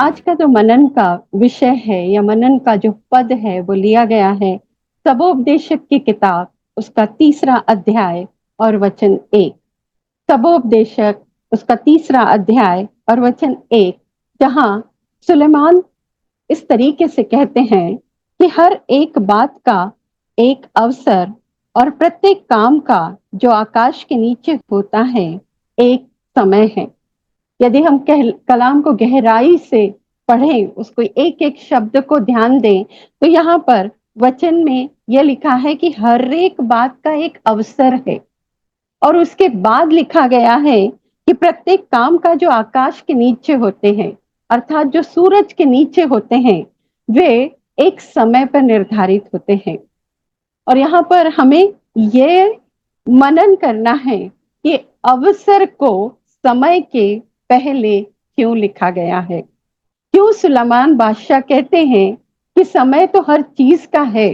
आज का जो मनन का विषय है या मनन का जो पद है वो लिया गया है सबोपदेशक की किताब, उसका तीसरा अध्याय और वचन 1। सबोपदेशक उसका तीसरा अध्याय और वचन 1, जहां सुलेमान इस तरीके से कहते हैं कि हर एक बात का एक अवसर और प्रत्येक काम का जो आकाश के नीचे होता है एक समय है। यदि हम कलाम को गहराई से पढ़ें, उसको एक एक शब्द को ध्यान दें, तो यहाँ पर वचन में यह लिखा है कि हर एक बात का एक अवसर है। और उसके बाद लिखा गया है कि प्रत्येक काम का जो आकाश के नीचे होते हैं, अर्थात जो सूरज के नीचे होते हैं, वे एक समय पर निर्धारित होते हैं। और यहाँ पर हमें ये मनन करना है कि अवसर को समय के पहले क्यों लिखा गया है। क्यों सुलेमान बादशाह कहते हैं कि समय तो हर चीज का है,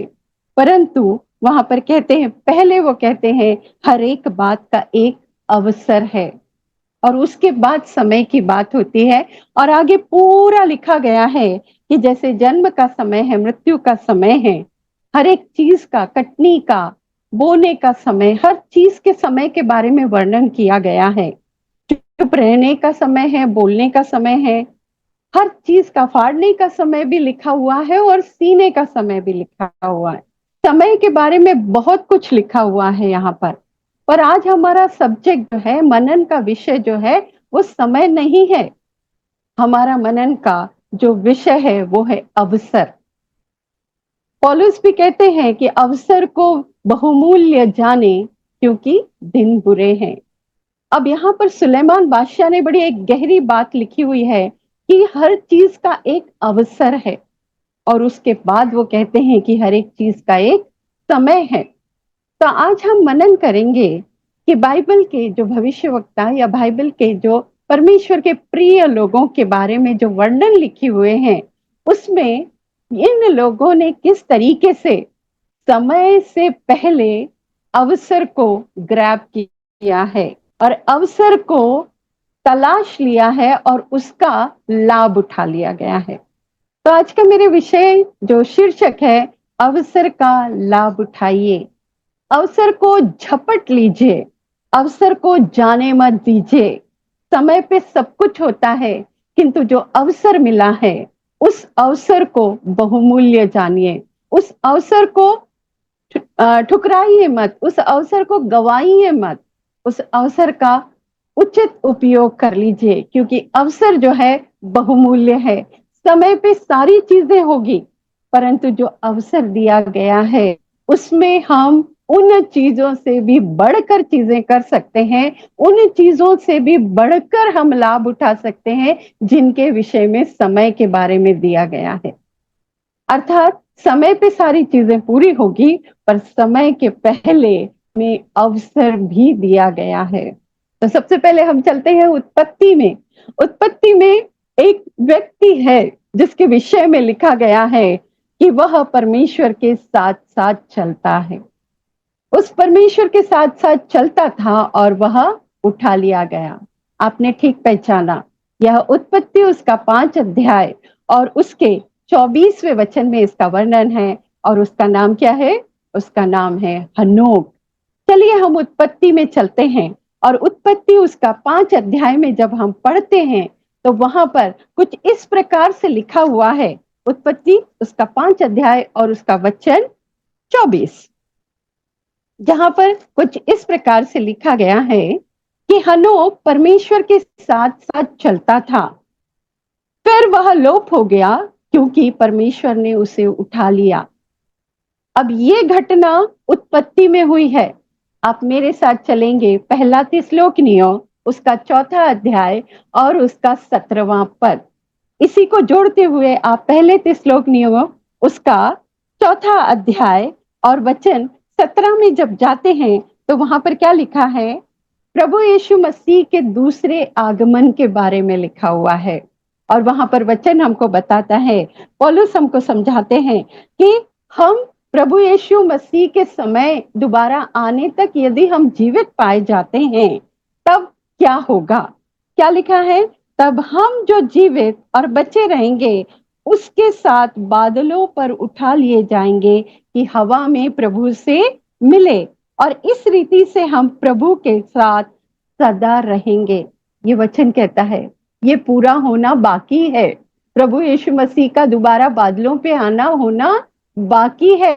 परंतु वहां पर कहते हैं, पहले वो कहते हैं हर एक बात का एक अवसर है, और उसके बाद समय की बात होती है। और आगे पूरा लिखा गया है कि जैसे जन्म का समय है, मृत्यु का समय है, हर एक चीज का, कटनी का, बोने का समय, हर चीज के समय के बारे में वर्णन किया गया है। चुप रहने का समय है, बोलने का समय है, हर चीज का, फाड़ने का समय भी लिखा हुआ है और सीने का समय भी लिखा हुआ है। समय के बारे में बहुत कुछ लिखा हुआ है यहाँ पर आज हमारा सब्जेक्ट जो है, मनन का विषय जो है, वो समय नहीं है। हमारा मनन का जो विषय है वो है अवसर। पौलुस भी कहते हैं कि अवसर को बहुमूल्य जाने, क्योंकि दिन बुरे हैं। अब यहाँ पर सुलेमान बादशाह ने बड़ी एक गहरी बात लिखी हुई है कि हर चीज का एक अवसर है, और उसके बाद वो कहते हैं कि हर एक चीज का एक समय है। तो आज हम मनन करेंगे कि बाइबल के जो भविष्यवक्ता या बाइबल के जो परमेश्वर के प्रिय लोगों के बारे में जो वर्णन लिखे हुए हैं, उसमें इन लोगों ने किस तरीके से समय से पहले अवसर को ग्रैब किया है और अवसर को तलाश लिया है और उसका लाभ उठा लिया गया है। तो आज का मेरे विषय जो शीर्षक है, अवसर का लाभ उठाइए। अवसर को झपट लीजिए, अवसर को जाने मत दीजिए। समय पे सब कुछ होता है, किंतु जो अवसर मिला है उस अवसर को बहुमूल्य जानिए, उस अवसर को ठुकराइए मत, उस अवसर को गवाइए मत, उस अवसर का उचित उपयोग कर लीजिए, क्योंकि अवसर जो है बहुमूल्य है। समय पे सारी चीजें होगी, परंतु जो अवसर दिया गया है उसमें हम उन चीजों से भी बढ़कर चीजें कर सकते हैं, उन चीजों से भी बढ़कर हम लाभ उठा सकते हैं जिनके विषय में समय के बारे में दिया गया है। अर्थात समय पे सारी चीजें पूरी होगी, पर समय के पहले में अवसर भी दिया गया है। तो सबसे पहले हम चलते हैं उत्पत्ति में। उत्पत्ति में एक व्यक्ति है जिसके विषय में लिखा गया है कि वह परमेश्वर के साथ साथ चलता है। उस परमेश्वर के साथ साथ चलता था और वह उठा लिया गया। आपने ठीक पहचाना, यह उत्पत्ति उसका 5 अध्याय और उसके 24वें वचन में इसका वर्णन है। और उसका नाम क्या है? उसका नाम है हनोक। चलिए हम उत्पत्ति में चलते हैं, और उत्पत्ति उसका 5 अध्याय में जब हम पढ़ते हैं तो वहां पर कुछ इस प्रकार से लिखा हुआ है। उत्पत्ति उसका 5 अध्याय और उसका वचन 24, जहां पर कुछ इस प्रकार से लिखा गया है कि हनोक परमेश्वर के साथ साथ चलता था, फिर वह लोप हो गया क्योंकि परमेश्वर ने उसे उठा लिया। अब ये घटना उत्पत्ति में हुई है। आप मेरे साथ चलेंगे पहला थिस्सलुनीकियों उसका 4था अध्याय और उसका 17वां पद। इसी को जोड़ते हुए आप पहले थिस्सलुनीकियों उसका 4था अध्याय और वचन 17 में जब जाते हैं तो वहां पर क्या लिखा है? प्रभु यीशु मसीह के दूसरे आगमन के बारे में लिखा हुआ है। और वहां पर वचन हमको बताता है, पौलुस हमको समझाते हैं कि हम प्रभु यीशु मसीह के समय दोबारा आने तक यदि हम जीवित पाए जाते हैं तब क्या होगा। क्या लिखा है? तब हम जो जीवित और बचे रहेंगे उसके साथ बादलों पर उठा लिए जाएंगे कि हवा में प्रभु से मिले, और इस रीति से हम प्रभु के साथ सदा रहेंगे। ये वचन कहता है ये पूरा होना बाकी है। प्रभु यीशु मसीह का दोबारा बादलों पे आना होना बाकी है।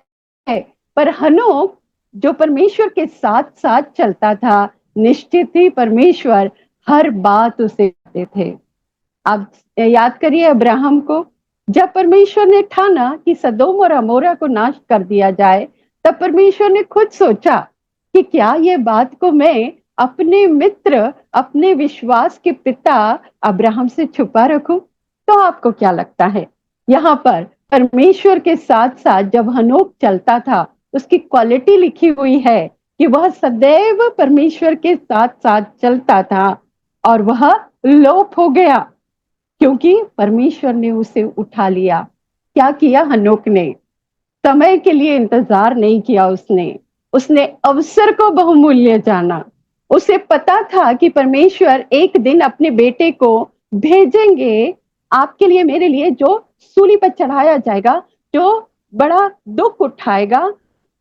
पर हनोक जो परमेश्वर के साथ साथ चलता था, निश्चित ही परमेश्वर हर बात उसे कहते थे। आप याद करिए अब्राहम को, जब परमेश्वर ने ठाना कि सदोम और अमोरा को नाश कर दिया जाए, तब परमेश्वर ने खुद सोचा कि क्या ये बात को मैं अपने मित्र, अपने विश्वास के पिता अब्राहम से छुपा रखूं। तो आपको क्या लगता है, यहाँ पर परमेश्वर के साथ साथ जब हनोक चलता था, उसकी क्वालिटी लिखी हुई है कि वह सदैव परमेश्वर के साथ साथ चलता था और वह लोप हो गया क्योंकि परमेश्वर ने उसे उठा लिया। क्या किया हनोक ने? समय के लिए इंतजार नहीं किया उसने, उसने अवसर को बहुमूल्य जाना। उसे पता था कि परमेश्वर एक दिन अपने बेटे को भेजेंगे आपके लिए, मेरे लिए, जो सूली पर चढ़ाया जाएगा, जो बड़ा दुख उठाएगा,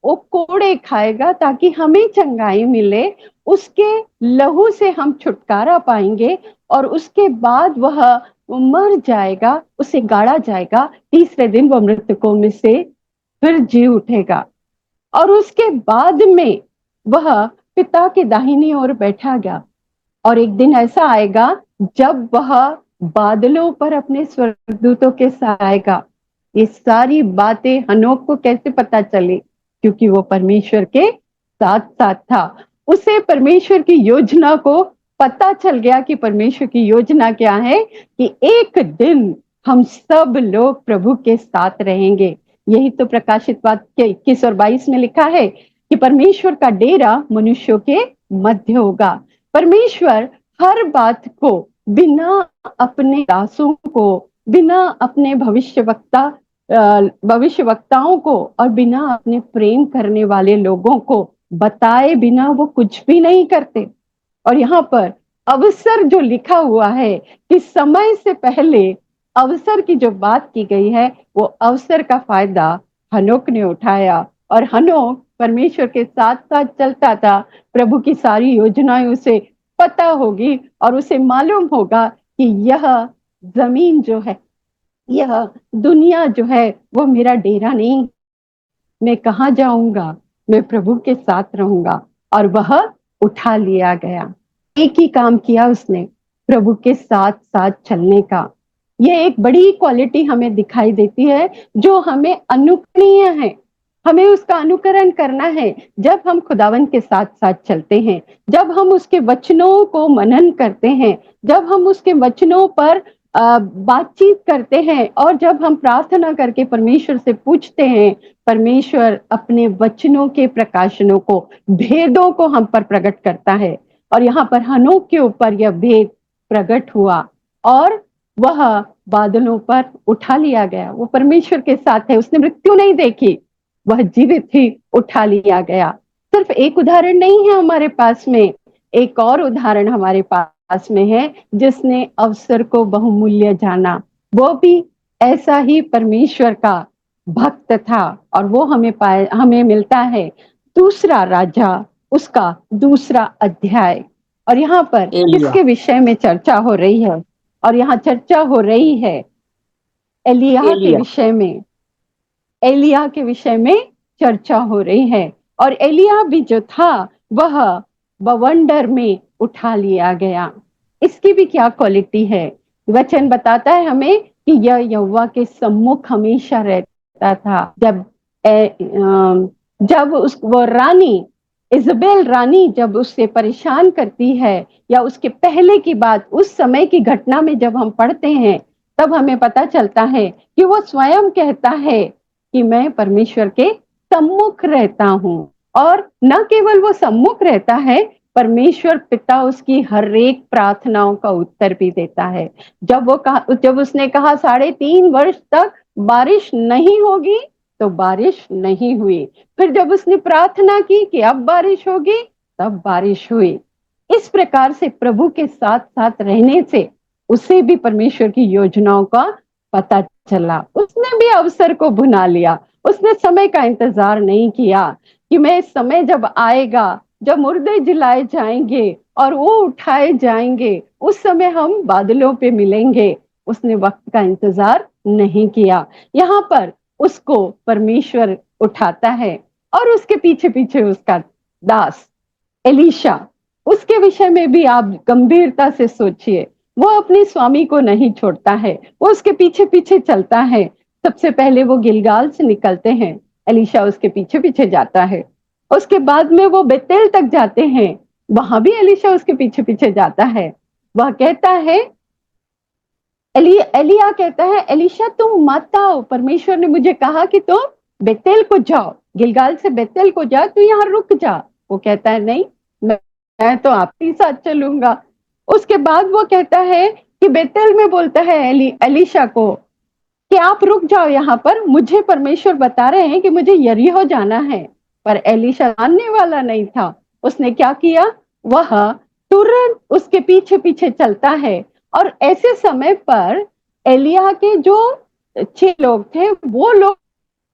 वो कोड़े खाएगा ताकि हमें चंगाई मिले, उसके लहू से हम छुटकारा पाएंगे, और उसके बाद वह मर जाएगा, उसे गाड़ा जाएगा, तीसरे दिन वह मृतकों में से फिर जी उठेगा, और उसके बाद में वह पिता के दाहिनी ओर बैठा गया। और एक दिन ऐसा आएगा जब वह बादलों पर अपने स्वर्गदूतों के साथ आएगा। ये सारी बातें हनोक को कैसे पता चली? क्योंकि वो परमेश्वर के साथ साथ था। उसे परमेश्वर की योजना को पता चल गया कि परमेश्वर की योजना क्या है, कि एक दिन हम सब लोग प्रभु के साथ रहेंगे। यही तो प्रकाशित वाक्य 21 और 22 में लिखा है कि परमेश्वर का डेरा मनुष्यों के मध्य होगा। परमेश्वर हर बात को बिना अपने दासों को, बिना अपने भविष्यवक्ताओं को और बिना अपने प्रेम करने वाले लोगों को बताए बिना वो कुछ भी नहीं करते। और यहाँ पर अवसर जो लिखा हुआ है कि समय से पहले अवसर की जो बात की गई है, वो अवसर का फायदा हनोक ने उठाया, और हनोक परमेश्वर के साथ साथ चलता था। प्रभु की सारी योजनाएं उसे पता होगी और उसे मालूम होगा कि यह जमीन जो है, यह दुनिया जो है, वो मेरा डेरा नहीं, मैं कहाँ जाऊंगा, मैं प्रभु के साथ रहूंगा। और वह उठा लिया गया। एक ही काम किया उसने, प्रभु के साथ साथ चलने का। यह एक बड़ी क्वालिटी हमें दिखाई देती है जो हमें अनुकरणीय है। हमें उसका अनुकरण करना है। जब हम खुदावन के साथ साथ चलते हैं, जब हम उसके वचनों को मनन करते हैं, जब हम उसके वचनों पर बातचीत करते हैं, और जब हम प्रार्थना करके परमेश्वर से पूछते हैं, परमेश्वर अपने वचनों के प्रकाशनों को, भेदों को हम पर प्रकट करता है। और यहाँ पर हनोक के ऊपर यह भेद प्रकट हुआ और वह बादलों पर उठा लिया गया। वो परमेश्वर के साथ है, उसने मृत्यु नहीं देखी, वह जीवित ही उठा लिया गया। सिर्फ एक उदाहरण नहीं है हमारे पास में, एक और उदाहरण हमारे पास में है जिसने अवसर को बहुमूल्य जाना। वो भी ऐसा ही परमेश्वर का भक्त था, और वो हमें मिलता है दूसरा राजा, उसका दूसरा अध्याय। और यहाँ पर एलिया। किसके विषय में चर्चा हो रही है? और यहाँ चर्चा हो रही है एलिया के एलिया। विषय में। एलिया के विषय में चर्चा हो रही है। और एलिया भी जो था वह बवंडर में उठा लिया गया। इसकी भी क्या क्वालिटी है? वचन बताता है हमें कि यह यहोवा के सम्मुख हमेशा रहता था। जब उस वो रानी इजबेल रानी जब उससे परेशान करती है, या उसके पहले की बात, उस समय की घटना में जब हम पढ़ते हैं, तब हमें पता चलता है कि वो स्वयं कहता है कि मैं परमेश्वर के सम्मुख रहता हूं। और न केवल वो सम्मुख रहता है, परमेश्वर पिता उसकी हर एक प्रार्थनाओं का उत्तर भी देता है। जब उसने कहा 3.5 वर्ष तक बारिश नहीं होगी, तो बारिश नहीं हुई। फिर जब उसने प्रार्थना की कि अब बारिश होगी, तब बारिश हुई। इस प्रकार से प्रभु के साथ साथ रहने से उसे भी परमेश्वर की योजनाओं का पता चला। उसने भी अवसर को भुना लिया। उसने समय का इंतजार नहीं किया कि मैं समय जब आएगा, जब मुर्दे जिलाए जाएंगे और वो उठाए जाएंगे, उस समय हम बादलों पे मिलेंगे। उसने वक्त का इंतजार नहीं किया। यहाँ पर उसको परमेश्वर उठाता है और उसके पीछे पीछे उसका दास एलीशा। उसके विषय में भी आप गंभीरता से सोचिए। वो अपने स्वामी को नहीं छोड़ता है, वो उसके पीछे पीछे चलता है। सबसे पहले वो गिलगाल से निकलते हैं, एलीशा उसके पीछे पीछे जाता है। उसके बाद में वो बेतेल तक जाते हैं, वहां भी एलीशा उसके पीछे पीछे जाता है। वह कहता है, एलिया कहता है, एलीशा तुम मत आओ, परमेश्वर ने मुझे कहा कि तुम बेतेल को जाओ, गिलगाल से बेतेल को जाओ, तू यहाँ रुक जा। वो कहता है नहीं, मैं तो आपके साथ चलूंगा। उसके बाद वो कहता है कि बेतेल में बोलता है एलीशा को कि आप रुक जाओ यहाँ पर, मुझे परमेश्वर बता रहे हैं कि मुझे यरीहो जाना है। पर एलीशा मानने वाला नहीं था। उसने क्या किया, वह तुरंत उसके पीछे पीछे चलता है। और ऐसे समय पर एलिया के जो 6 लोग थे, वो लोग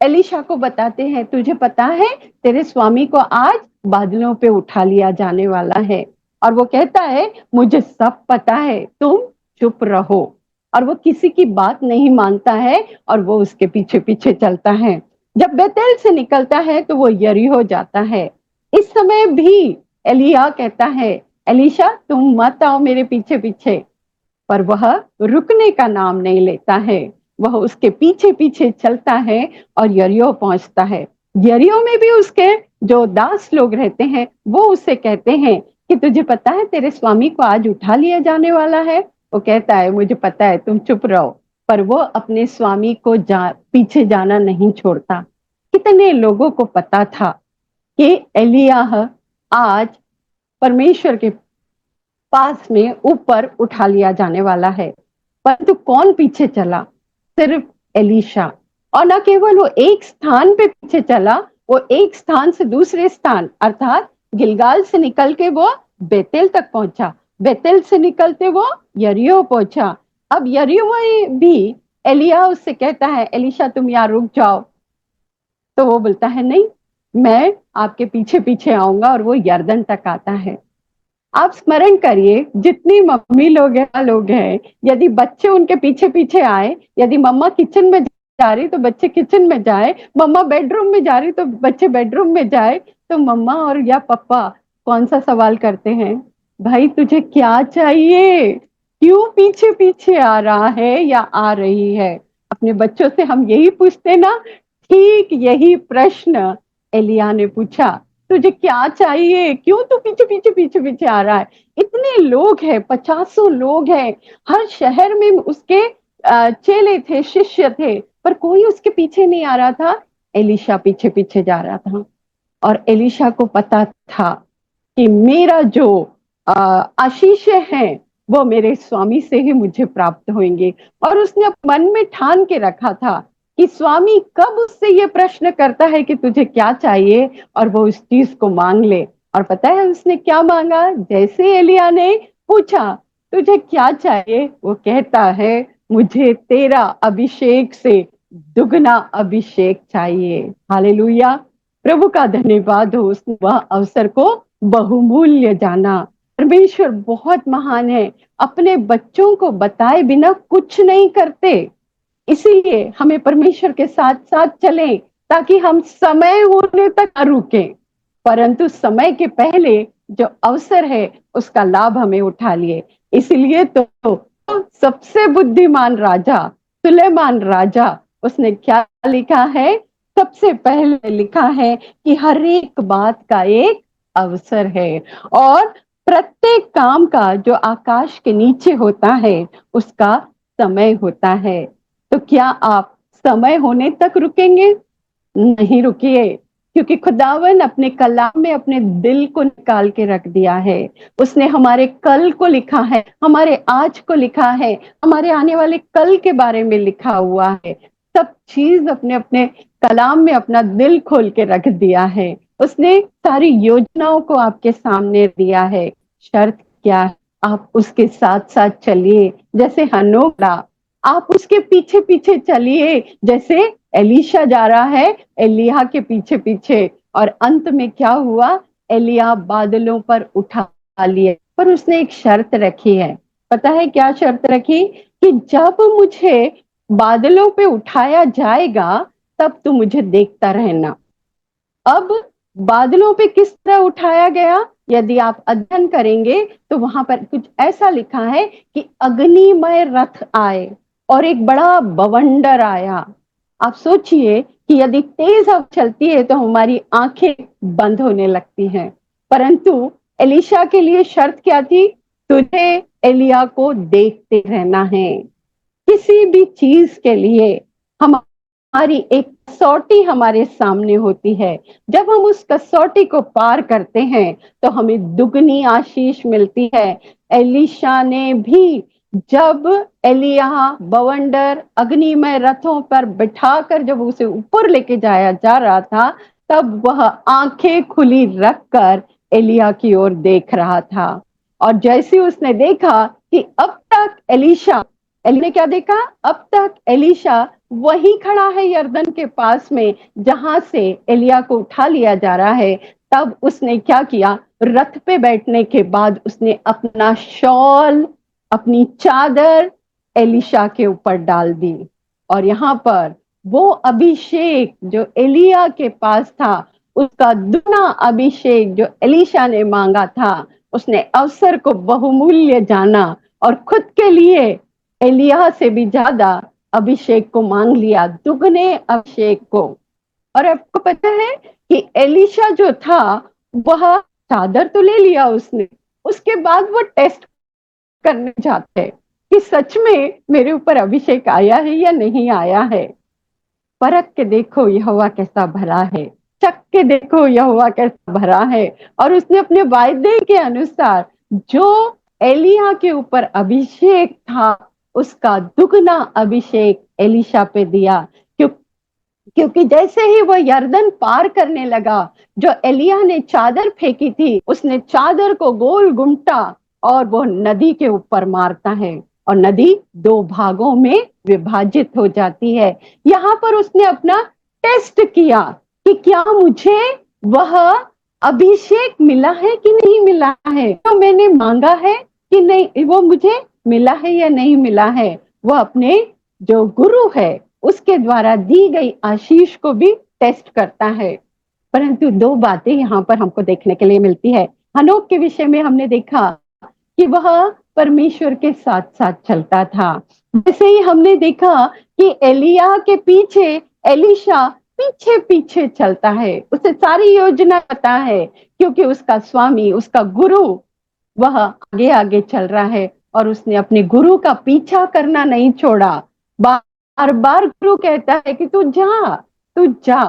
एलीशा को बताते हैं, तुझे पता है तेरे स्वामी को आज बादलों पे उठा लिया जाने वाला है। और वो कहता है, मुझे सब पता है, तुम चुप रहो। और वो किसी की बात नहीं मानता है और वो उसके पीछे पीछे चलता है। जब बेतेल से निकलता है तो वो यरीहो जाता है। इस समय भी एलिया कहता है, एलीशा तुम मत आओ मेरे पीछे पीछे। पर वह रुकने का नाम नहीं लेता है। वह उसके पीछे पीछे चलता है और यरीहो पहुंचता है। यरीहो में भी उसके जो दास लोग रहते हैं, वो उसे कहते हैं कि तुझे पता है तेरे स्वामी को आज उठा लिया जाने वाला है। वो कहता है, मुझे पता है, तुम चुप रहो। पर वो अपने स्वामी को पीछे जाना नहीं छोड़ता। कितने लोगों को पता था कि एलियाह आज परमेश्वर के पास में ऊपर उठा लिया जाने वाला है, परंतु कौन पीछे चला, सिर्फ एलीशा। और न केवल वो एक स्थान पे पीछे चला, वो एक स्थान से दूसरे स्थान अर्थात गिलगाल से निकल के वो बेतेल तक पहुंचा। बेतेल से निकलते वो यरीहो पहुंचा। अब यरीहो में भी एलिया उससे कहता है, एलीशा तुम यहाँ रुक जाओ। तो वो बोलता है, नहीं, मैं आपके पीछे पीछे आऊंगा। और वो यरदन तक आता है। आप स्मरण करिए, जितनी मम्मी लोग हैं, यदि बच्चे उनके पीछे पीछे आए, यदि मम्मा किचन में जा रही तो बच्चे किचन में जाए, मम्मा बेडरूम में जा रही तो बच्चे बेडरूम में जाए, तो मम्मा और या पापा कौन सा सवाल करते हैं, भाई तुझे क्या चाहिए, क्यों पीछे पीछे आ रहा है या आ रही है। अपने बच्चों से हम यही पूछते ना। ठीक यही प्रश्न एलिया ने पूछा, तुझे क्या चाहिए, क्यों तू पीछे पीछे पीछे पीछे आ रहा है। इतने लोग हैं, 50 लोग हैं, हर शहर में उसके चेले थे, शिष्य थे, पर कोई उसके पीछे नहीं आ रहा था। एलीशा पीछे पीछे जा रहा था। और एलीशा को पता था कि मेरा जो आशीष है वो मेरे स्वामी से ही मुझे प्राप्त होंगे। और उसने मन में ठान के रखा था कि स्वामी कब उससे ये प्रश्न करता है कि तुझे क्या चाहिए, और वो उस चीज को मांग ले। और पता है उसने क्या मांगा, जैसे एलिया ने पूछा तुझे क्या चाहिए, वो कहता है, मुझे तेरा अभिषेक से दुगना अभिषेक चाहिए। हालेलुया, प्रभु का धन्यवाद हो, उसने वह अवसर को बहुमूल्य जाना। परमेश्वर बहुत महान है, अपने बच्चों को बताए बिना कुछ नहीं करते। इसीलिए हमें परमेश्वर के साथ साथ चलें, ताकि हम समय होने तक न रुके, परंतु समय के पहले जो अवसर है उसका लाभ हमें उठा लिए। इसलिए तो सबसे बुद्धिमान राजा सुलेमान राजा, उसने क्या लिखा है, सबसे पहले लिखा है कि हर एक बात का एक अवसर है, और प्रत्येक काम का जो आकाश के नीचे होता है उसका समय होता है। तो क्या आप समय होने तक रुकेंगे? नहीं रुकिए, क्योंकि खुदावन अपने कलाम में अपने दिल को निकाल के रख दिया है। उसने हमारे कल को लिखा है, हमारे आज को लिखा है, हमारे आने वाले कल के बारे में लिखा हुआ है। सब चीज अपने अपने कलाम में अपना दिल खोल के रख दिया है। उसने सारी योजनाओं को आपके सामने दिया है। शर्त क्या है? आप उसके साथ साथ चलिए जैसे हनोक, आप उसके पीछे पीछे चलिए जैसे एलीशा जा रहा है एलिय्याह के पीछे पीछे। और अंत में क्या हुआ, एलिय्याह बादलों पर उठा लिए। पर उसने एक शर्त रखी है, पता है क्या शर्त रखी? कि जब मुझे बादलों पे उठाया जाएगा तब तू मुझे देखता रहना। अब बादलों पे किस तरह उठाया गया, यदि आप अध्ययन करेंगे तो वहां पर कुछ ऐसा लिखा है कि अग्निमय रथ आए और एक बड़ा बवंडर आया। आप सोचिए कि यदि तेज हवा चलती है तो हमारी आंखें बंद होने लगती हैं, परंतु एलिशा के लिए शर्त क्या थी? तुझे एलिया को देखते रहना है। किसी भी चीज के लिए हमारी एक कसौटी हमारे सामने होती है। जब हम उस कसौटी को पार करते हैं तो हमें दुगनी आशीष मिलती है। एलीशा ने भी जब एलिय्याह बवंडर अग्निमय रथों पर बिठाकर जब उसे ऊपर लेके जाया जा रहा था, तब वह आंखें खुली रखकर एलिय्याह की ओर देख रहा था। और जैसे उसने देखा कि अब तक एलीशा, एली ने क्या देखा? अब तक एलीशा वही खड़ा है यरदन के पास में जहां से एलिया को उठा लिया जा रहा है। तब उसने क्या किया? रथ पे बैठने के बाद उसने अपना शॉल, अपनी चादर एलिशा के ऊपर डाल दी। और यहाँ पर वो अभिषेक जो एलिया के पास था, उसका दुगना अभिषेक जो एलिशा ने मांगा था, उसने अवसर को बहुमूल्य जाना और खुद के लिए एलिया से भी ज्यादा अभिषेक को मांग लिया, दुगने अभिषेक को। और आपको पता है कि एलिशा जो था वह चादर तो ले लिया उसने, उसके बाद वो टेस्ट करने जाते हैं कि सच में मेरे ऊपर अभिषेक आया है या नहीं आया है। परख के देखो यहोवा कैसा भला है, चख के देखो यहोवा कैसा भला है। और उसने अपने वायदे के अनुसार जो एलिया के ऊपर अभिषेक था, उसका दुगना अभिषेक एलिशा पे दिया। क्यों? क्योंकि जैसे ही वो यरदन पार करने लगा, जो एलिया ने चादर फेंकी थी, उसने चादर को गोल घुमटा और वो नदी के ऊपर मारता है और नदी दो भागों में विभाजित हो जाती है। यहाँ पर उसने अपना टेस्ट किया कि क्या मुझे वह अभिषेक मिला है कि नहीं मिला है, तो मैंने मांगा है कि नहीं, वो मुझे मिला है या नहीं मिला है। वो अपने जो गुरु है उसके द्वारा दी गई आशीष को भी टेस्ट करता है। परंतु दो बातें यहाँ पर हमको देखने के लिए मिलती है। हनोक के विषय में हमने देखा कि वह परमेश्वर के साथ साथ चलता था। जैसे ही हमने देखा कि एलिया के पीछे एलीशा पीछे पीछे चलता है, उसे सारी योजना पता है क्योंकि उसका स्वामी, उसका गुरु वह आगे आगे चल रहा है और उसने अपने गुरु का पीछा करना नहीं छोड़ा। बार बार गुरु कहता है कि तू जा, तू जा,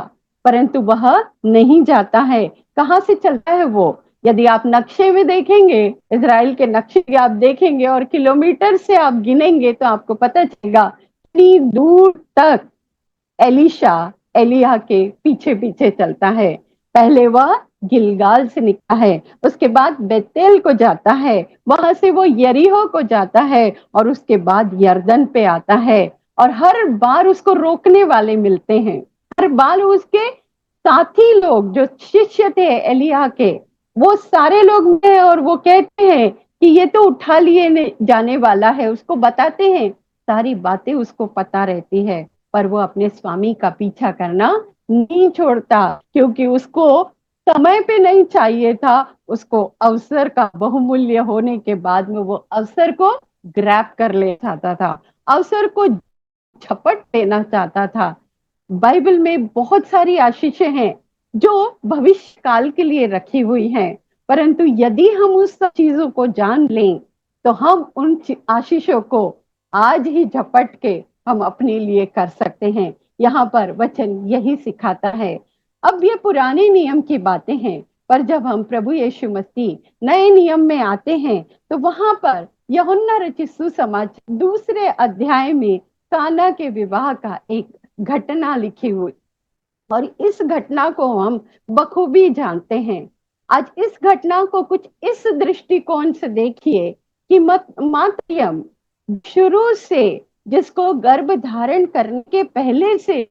परंतु वह नहीं जाता है। कहां से चलता है वो? यदि आप नक्शे में देखेंगे, इजराइल के नक्शे आप देखेंगे और किलोमीटर से आप गिनेंगे तो आपको पता चलेगा कितनी दूर तक एलीशा एलिया के पीछे पीछे चलता है। पहले वह गिलगाल से निकला है, उसके बाद बेतेल को जाता है, वहां से वो यरीहो को जाता है और उसके बाद यरदन पे आता है। और हर बार उसको रोकने वाले मिलते हैं, हर बार उसके साथी लोग जो शिष्य थे एलिया के, वो सारे लोग मिले और वो कहते हैं कि ये तो उठा लिए जाने वाला है, उसको बताते हैं, सारी बातें उसको पता रहती है। पर वो अपने स्वामी का पीछा करना नहीं छोड़ता क्योंकि उसको समय पे नहीं चाहिए था, उसको अवसर का बहुमूल्य होने के बाद में वो अवसर को ग्रैब कर ले चाहता था, अवसर को झपट लेना चाहता था। बाइबल में बहुत सारी आशीषें हैं जो भविष्य काल के लिए रखी हुई हैं, परंतु यदि हम उस सब चीजों को जान लें तो हम उन आशीषों को आज ही झपट के हम अपने लिए कर सकते हैं। यहाँ पर वचन यही सिखाता है। अब ये पुराने नियम की बातें हैं, पर जब हम प्रभु यीशु मसीह नए नियम में आते हैं तो वहां पर यूहन्ना रचित सुसमाचार दूसरे अध्याय में काना के विवाह का एक घटना लिखी हुई, और इस घटना को हम बखूबी जानते हैं। आज इस घटना को कुछ इस दृष्टिकोण से देखिए कि मातरियम शुरू से, जिसको गर्भ धारण करने के पहले से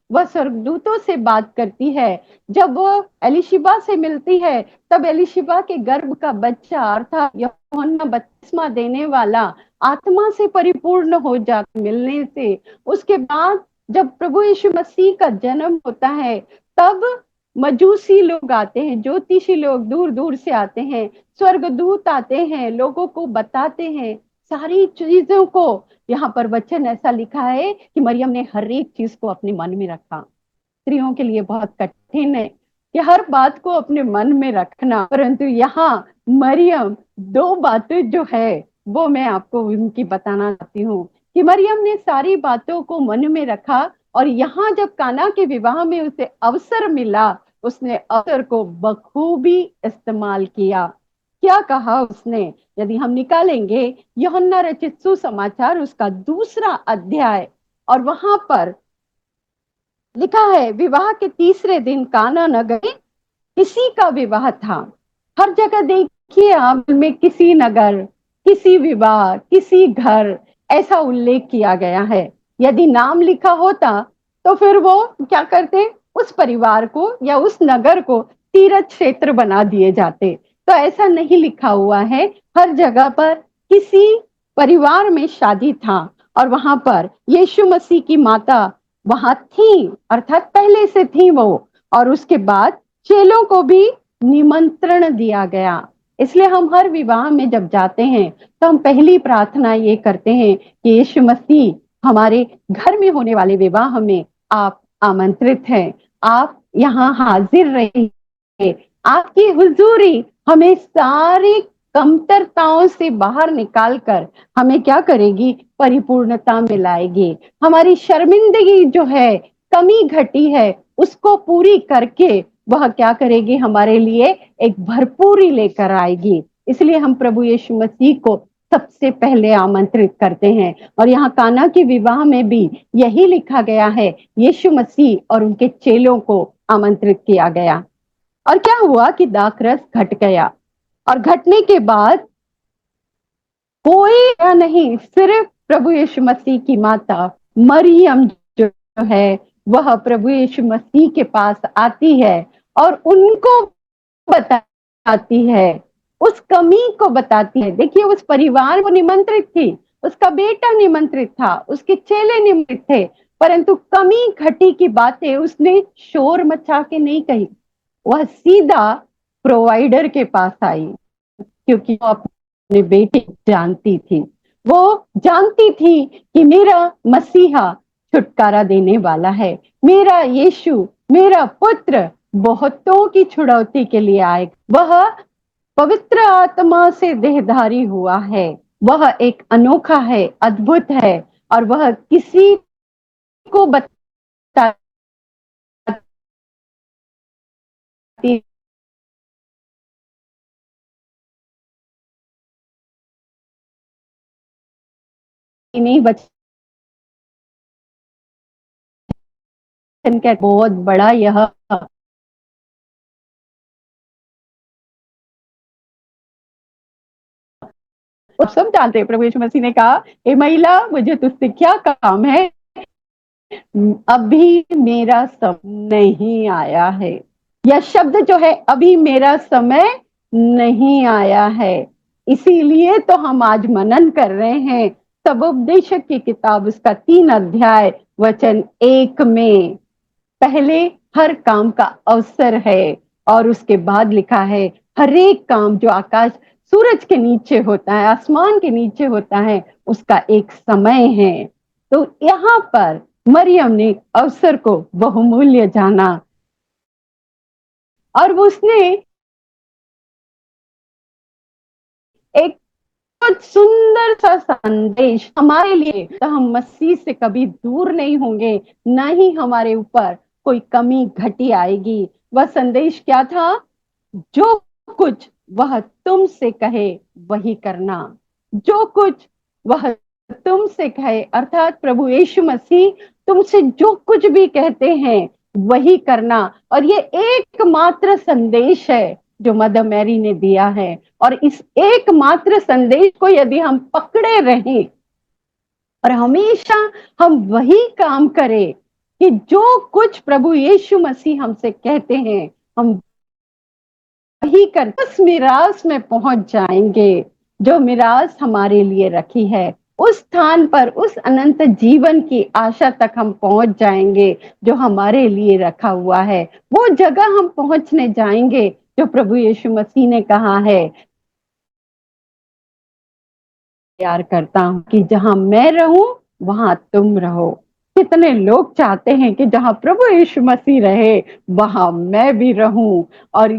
वह स्वर्गदूतों से बात करती है, जब वो एलिशिबा से मिलती है तब एलिशिबा के गर्भ का बच्चा अर्थात यूहन्ना बपतिस्मा देने वाला आत्मा से परिपूर्ण हो जाता मिलने से। उसके बाद जब प्रभु यीशु मसीह का जन्म होता है तब मजूसी लोग आते हैं, ज्योतिषी लोग दूर दूर से आते हैं, स्वर्गदूत आते हैं, लोगों को बताते हैं सारी चीजों को। यहाँ पर वचन ऐसा लिखा है कि मरियम ने हर एक चीज को अपने मन में रखा। स्त्रियों के लिए बहुत कठिन है कि हर बात को अपने मन में रखना, परंतु यहाँ मरियम दो बातें जो है वो मैं आपको उनकी बताना चाहती हूँ कि मरियम ने सारी बातों को मन में रखा, और यहाँ जब काना के विवाह में उसे अवसर मिला उसने अवसर को बखूबी इस्तेमाल किया। क्या कहा उसने, यदि हम निकालेंगे यूहन्ना रचित सुसमाचार उसका 2 अध्याय, और वहां पर लिखा है विवाह के तीसरे दिन काना नगर में किसी का विवाह था। हर जगह देखिए आप में किसी नगर, किसी विवाह, किसी घर, ऐसा उल्लेख किया गया है। यदि नाम लिखा होता तो फिर वो क्या करते, उस परिवार को या उस नगर को तीर्थ क्षेत्र बना दिए जाते। तो ऐसा नहीं लिखा हुआ है, हर जगह पर किसी परिवार में शादी था, और वहां पर यीशु मसीह की माता वहां थी, अर्थात पहले से थी वो, और उसके बाद चेलों को भी निमंत्रण दिया गया। इसलिए हम हर विवाह में जब जाते हैं तो हम पहली प्रार्थना ये करते हैं कि यीशु मसीह हमारे घर में होने वाले विवाह में आप आमंत्रित हैं, आप यहाँ हाजिर रहिए, आपकी हुजूरी हमें सारी कमतरताओं से बाहर निकालकर हमें क्या करेगी, परिपूर्णता में लाएगी। हमारी शर्मिंदगी जो है, कमी घटी है, उसको पूरी करके वह क्या करेगी, हमारे लिए एक भरपूरी लेकर आएगी। इसलिए हम प्रभु यीशु मसीह को सबसे पहले आमंत्रित करते हैं, और यहाँ काना के विवाह में भी यही लिखा गया है, यीशु मसीह और उनके चेलों को आमंत्रित किया गया। और क्या हुआ कि दाखरस घट गया, और घटने के बाद कोई नहीं, सिर्फ प्रभु यीशु मसीह की माता मरियम जो है वह प्रभु यीशु मसीह के पास आती है और उनको बताती है, उस कमी को बताती है। देखिए उस परिवार को निमंत्रित थी, उसका बेटा निमंत्रित था, उसके चेले निमंत्रित थे, परंतु कमी घटी की बातें उसने शोर मचा के नहीं कही, वह सीधा प्रोवाइडर के पास आई, क्योंकि वो अपने बेटे जानती थी, वो जानती थी कि मेरा मसीहा छुटकारा देने वाला है, मेरा यीशु, मेरा पुत्र बहुतों की छुड़ौती के लिए आए, वह पवित्र आत्मा से देहधारी हुआ है, वह एक अनोखा है, अद्भुत है, और वह किसी को बताती नहीं, बचपन का बहुत बड़ा यह वो सब जानते हैं। प्रभु यीशु मसीह ने कहा, ए महिला मुझे तुझसे क्या काम है, अभी मेरा समय नहीं आया है। यह शब्द जो है अभी मेरा समय नहीं आया है, इसीलिए तो हम आज मनन कर रहे हैं सबोपदेशक की किताब उसका 3 अध्याय वचन 1 में। पहले हर काम का अवसर है, और उसके बाद लिखा है हर एक काम जो आकाश सूरज के नीचे होता है, आसमान के नीचे होता है, उसका एक समय है। तो यहाँ पर मरियम ने अवसर को बहुमूल्य जाना, और उसने एक बहुत सुंदर सा संदेश हमारे लिए, तो हम मसीह से कभी दूर नहीं होंगे, ना ही हमारे ऊपर कोई कमी घटी आएगी। वह संदेश क्या था, जो कुछ वह तुमसे कहे वही करना, जो कुछ वह तुमसे कहे, अर्थात प्रभु यीशु मसीह तुमसे जो कुछ भी कहते हैं वही करना। और ये एकमात्र संदेश है जो मदर मैरी ने दिया है। और इस एकमात्र संदेश को यदि हम पकड़े रहें और हमेशा हम वही काम करें कि जो कुछ प्रभु यीशु मसीह हमसे कहते हैं हम वही कर, उस मिरास में पहुंच जाएंगे जो मिरास हमारे लिए रखी है। उस स्थान पर, उस अनंत जीवन की आशा तक हम पहुंच जाएंगे जो हमारे लिए रखा हुआ है। वो जगह हम पहुंचने जाएंगे जो प्रभु यीशु मसीह ने कहा है, प्यार करता हूं कि जहां मैं रहूं वहां तुम रहो। कितने लोग चाहते हैं कि जहां प्रभु यीशु मसीह रहे वहां मैं भी रहूं। और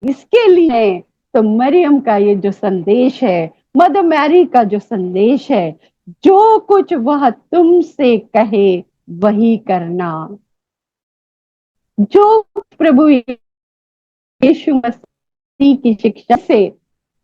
इसके लिए तो मरियम का ये जो संदेश है, मदर मैरी का जो संदेश है, जो कुछ वह तुमसे कहे वही करना। जो प्रभु यीशु मसीह की शिक्षा से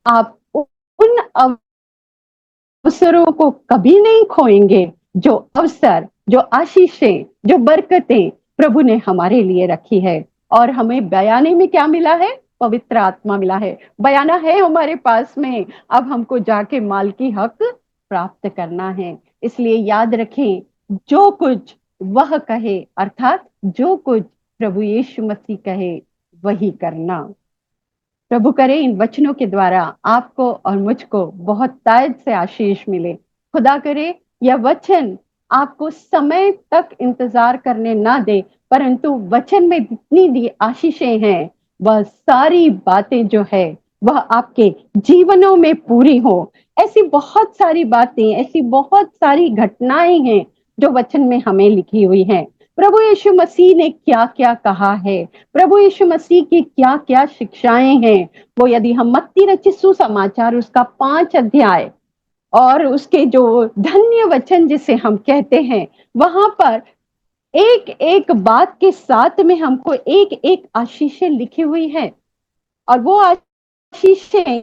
आप उन अवसरों को कभी नहीं खोएंगे, जो अवसर, जो आशीषें, जो बरकतें प्रभु ने हमारे लिए रखी है। और हमें बयाने में क्या मिला है? पवित्र आत्मा मिला है। बयाना है हमारे पास में, अब हमको जाके मालकी हक प्राप्त करना है। इसलिए याद रखें, जो कुछ वह कहे, अर्थात जो कुछ प्रभु यीशु मसीह कहे वही करना। प्रभु करे इन वचनों के द्वारा आपको और मुझको बहुत तायद से आशीष मिले। खुदा करे यह वचन आपको समय तक इंतजार करने ना दे, परंतु वचन में जितनी दी आशीषें हैं वह सारी बातें जो है वह आपके जीवनों में पूरी हो। ऐसी बहुत सारी बातें, ऐसी बहुत सारी घटनाएं हैं जो वचन में हमें लिखी हुई हैं। प्रभु यीशु मसीह ने क्या क्या कहा है, प्रभु यीशु मसीह की क्या क्या शिक्षाएं हैं, वो यदि हम मत्ती रचित सुसमाचार उसका 5 अध्याय और उसके जो धन्य वचन जिसे हम कहते हैं, वहां पर एक एक बात के साथ में हमको एक एक आशीषें लिखी हुई है। और वो आशीषें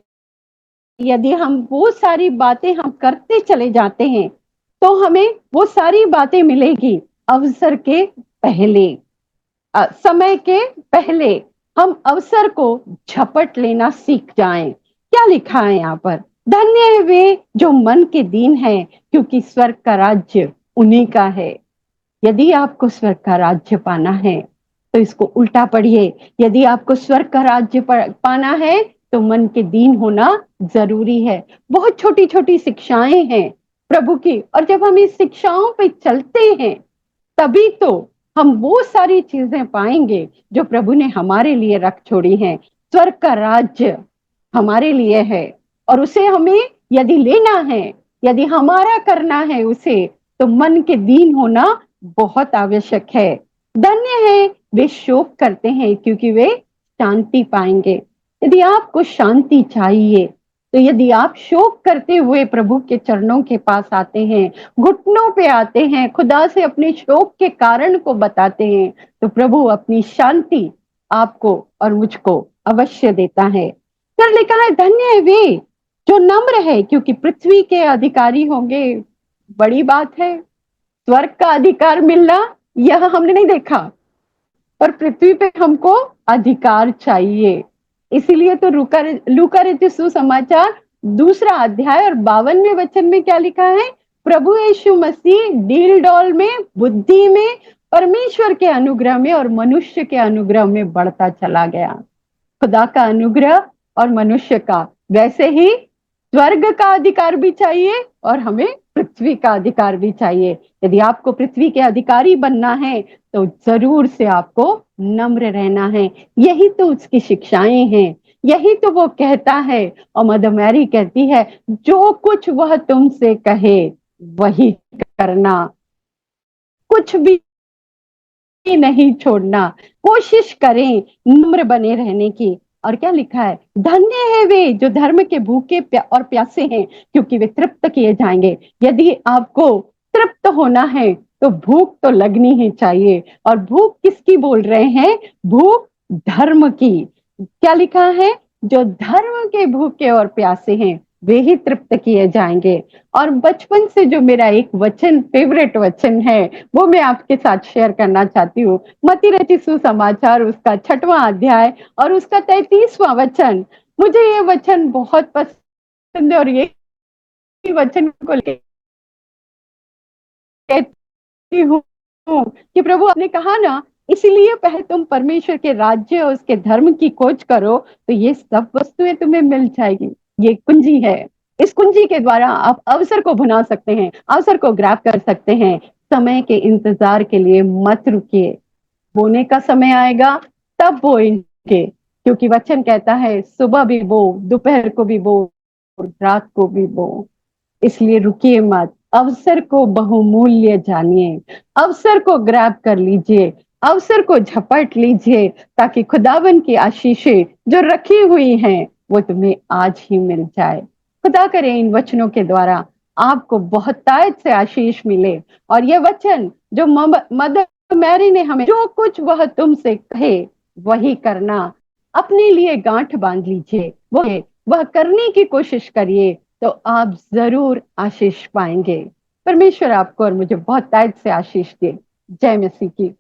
यदि हम वो सारी बातें हम करते चले जाते हैं तो हमें वो सारी बातें मिलेगी अवसर के पहले, समय के पहले। हम अवसर को झपट लेना सीख जाएं। क्या लिखा है यहाँ पर? धन्य है वे जो मन के दीन है, क्योंकि स्वर्ग का राज्य उन्हीं का है। यदि आपको स्वर्ग का राज्य पाना है तो इसको उल्टा पढ़िए। यदि आपको स्वर्ग का राज्य पाना है तो मन के दीन होना जरूरी है। बहुत छोटी छोटी शिक्षाएं हैं प्रभु की, और जब हम इस शिक्षाओं पे चलते हैं तभी तो हम वो सारी चीजें पाएंगे जो प्रभु ने हमारे लिए रख छोड़ी हैं। स्वर्ग का राज्य हमारे लिए है और उसे हमें यदि लेना है, यदि हमारा करना है उसे, तो मन के दीन होना बहुत आवश्यक है। धन्य है वे शोक करते हैं, क्योंकि वे शांति पाएंगे। यदि आपको शांति चाहिए तो यदि आप शोक करते हुए प्रभु के चरणों के पास आते हैं, घुटनों पे आते हैं, खुदा से अपने शोक के कारण को बताते हैं, तो प्रभु अपनी शांति आपको और मुझको अवश्य देता है। फिर लिखा है, धन्य है वे जो नम्र है, क्योंकि पृथ्वी के अधिकारी होंगे। बड़ी बात है, स्वर्ग का अधिकार मिलना यह हमने नहीं देखा, पर पृथ्वी पे हमको अधिकार चाहिए। इसीलिए तो लूका रचित सुसमाचार 2 अध्याय और 52वें वचन में क्या लिखा है? प्रभु यीशु मसीह डील डॉल में, बुद्धि में, परमेश्वर के अनुग्रह में और मनुष्य के अनुग्रह में बढ़ता चला गया। खुदा का अनुग्रह और मनुष्य का, वैसे ही स्वर्ग का अधिकार भी चाहिए और हमें पृथ्वी का अधिकार भी चाहिए। यदि आपको पृथ्वी के अधिकारी बनना है तो जरूर से आपको नम्र रहना है। यही तो उसकी शिक्षाएं हैं, यही तो वो कहता है। और मदर मैरी कहती है, जो कुछ वह तुमसे कहे वही करना, कुछ भी नहीं छोड़ना। कोशिश करें नम्र बने रहने की। और क्या लिखा है? धन्य है वे जो धर्म के भूखे और प्यासे हैं, क्योंकि वे तृप्त किए जाएंगे। यदि आपको तृप्त होना है तो भूख तो लगनी ही चाहिए। और भूख किसकी बोल रहे हैं? भूख धर्म की। क्या लिखा है? जो धर्म के भूखे और प्यासे हैं वे ही तृप्त किए जाएंगे। और बचपन से जो मेरा एक वचन, फेवरेट वचन है, वो मैं आपके साथ शेयर करना चाहती हूँ। मत्ती रचित सुसमाचार उसका 6वां अध्याय और उसका 33वां वचन। मुझे ये वचन बहुत पसंद है और ये वचन को लेकर कहती हूँ कि प्रभु आपने कहा ना, इसीलिए पहले तुम परमेश्वर के राज्य और उसके धर्म की खोज करो, तो ये सब वस्तुएं तुम्हें मिल जाएगी। ये कुंजी है। इस कुंजी के द्वारा आप अवसर को भुना सकते हैं, अवसर को ग्रैब कर सकते हैं। समय के इंतजार के लिए मत रुकिए। बोने का समय आएगा तब बोएंगे, क्योंकि वचन कहता है सुबह भी बो, दोपहर को भी बो, रात को भी बो। इसलिए रुकिए मत, अवसर को बहुमूल्य जानिए, अवसर को ग्रैब कर लीजिए, अवसर को झपट लीजिए, ताकि खुदावन की आशीषें जो रखी हुई हैं वो तुम्हें आज ही मिल जाए। खुदा करे इन वचनों के द्वारा आपको बहुत तायत से आशीष मिले। और ये वचन जो मदर मैरी ने हमें, जो कुछ वह तुमसे कहे वही करना, अपने लिए गांठ बांध लीजिए, वह करने की कोशिश करिए, तो आप जरूर आशीष पाएंगे। परमेश्वर आपको और मुझे बहुत तायत से आशीष दे। जय मसीह की।